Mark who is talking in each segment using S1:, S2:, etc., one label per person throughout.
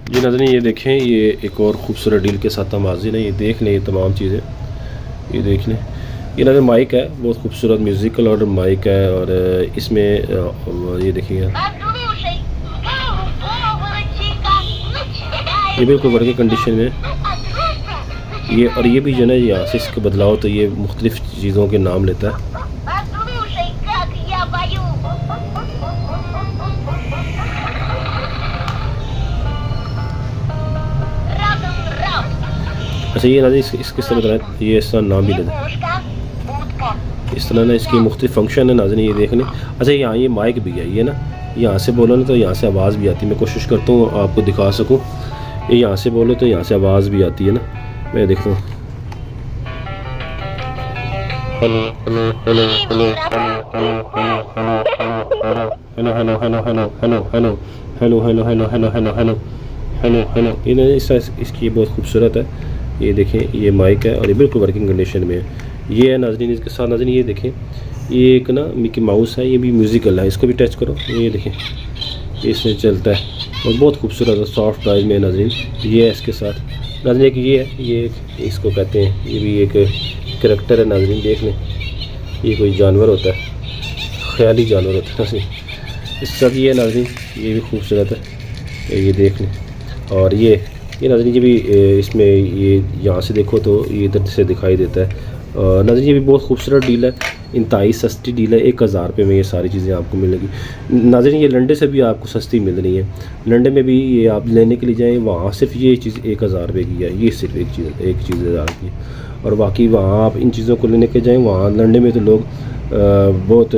S1: जी नाज़रीन, ये देखें, ये एक और ख़ूबसूरत डील के साथ हम हाज़िर हैं। ये देख लें, ये तमाम चीज़ें ये देख लें। ये नाज़रीन माइक है, बहुत खूबसूरत म्यूज़िकल और माइक है, और इसमें ये देखिए, ये बिल्कुल वर्किंग कंडीशन में ये। और ये भी जो है ना, यहाँ से इसके बदलाव तो ये मुख्तलिफ़ चीज़ों के नाम लेता है। अच्छा, ये ना इसके तरह ये इस तरह नाम भी लेते हैं, इस तरह ना इसकी मुख्तलिफ़ फंक्शन है नाज़रीन, ये देख लें। अच्छा, यहाँ ये माइक भी है, ये ना यहाँ से बोलो ना तो यहाँ से आवाज़ भी आती है। मैं कोशिश करता हूँ आपको दिखा सकूँ। ये यहाँ से बोलो तो यहाँ से आवाज़ भी आती है ना। मैं देखता हूँ, hello hello hello hello hello hello hello hello hello hello hello hello hello hello hello hello hello hello. ये ना इसकी बहुत खूबसूरत है। ये देखें, ये माइक है और ये बिल्कुल वर्किंग कंडीशन में है। ये है नाज़रीन, इसके साथ नाज़रीन ये देखें, ये एक ना मिकी माउस है, ये भी म्यूज़िकल है। इसको भी टच करो, ये देखें, इसमें चलता है और बहुत खूबसूरत है, सॉफ्ट प्राइस में नाज़रीन। ये है इसके साथ नाज़रीन, एक ये है, ये एक इसको कहते हैं, ये भी एक करैक्टर है नाज़रीन, देख लें। ये कोई जानवर होता है, ख्याली जानवर होता है नाज़रीन। इसके साथ ये है नाज़रीन, ये भी खूबसूरत है, ये देख लें। और ये नाज़रीन, ये भी इसमें ये यहाँ से देखो तो ये इधर से दिखाई देता है। नाज़रीन, ये भी बहुत खूबसूरत डील है, इंतहाई सस्ती डील है। 1000 रुपये में ये सारी चीज़ें आपको मिलेगी नाज़रीन। ये लंडे से भी आपको सस्ती मिल रही है, लंडे में भी ये आप लेने के लिए जाएँ, वहाँ सिर्फ ये चीज़ 1000 रुपये की है। ये सिर्फ एक चीज़ 1000 की है, और बाकी वहाँ आप इन चीज़ों को लेने के जाएँ, वहाँ लंडे में तो लोग बहुत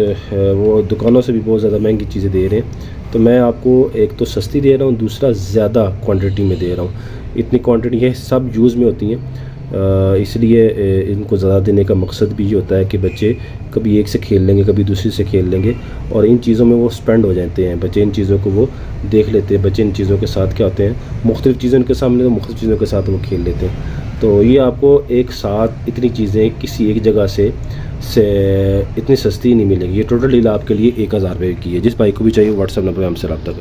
S1: वो दुकानों से भी बहुत ज़्यादा महंगी चीज़ें दे रहे हैं। तो मैं आपको एक तो सस्ती दे रहा हूँ, दूसरा ज़्यादा क्वांटिटी में दे रहा हूँ। इतनी क्वांटिटी है, सब यूज़ में होती हैं, इसलिए इनको ज़्यादा देने का मकसद भी ये होता है कि बच्चे कभी एक से खेल लेंगे, कभी दूसरी से खेल लेंगे, और इन चीज़ों में वो स्पेंड हो जाते हैं। बच्चे इन चीज़ों को वो देख लेते हैं। बच्चे इन चीज़ों के साथ क्या होते हैं, मुख्तलिफ़ चीज़ें उनके सामने, तो मुख्तलिफ़ चीज़ों के साथ वो खेल लेते हैं। तो ये आपको एक साथ इतनी चीज़ें किसी एक जगह से इतनी सस्ती नहीं मिलेगी। ये टोटल डील आपके लिए 1000 रुपये की है। जिस भाई को भी चाहिए व्हाट्सएप नंबर पर हमसे रब्ता करें।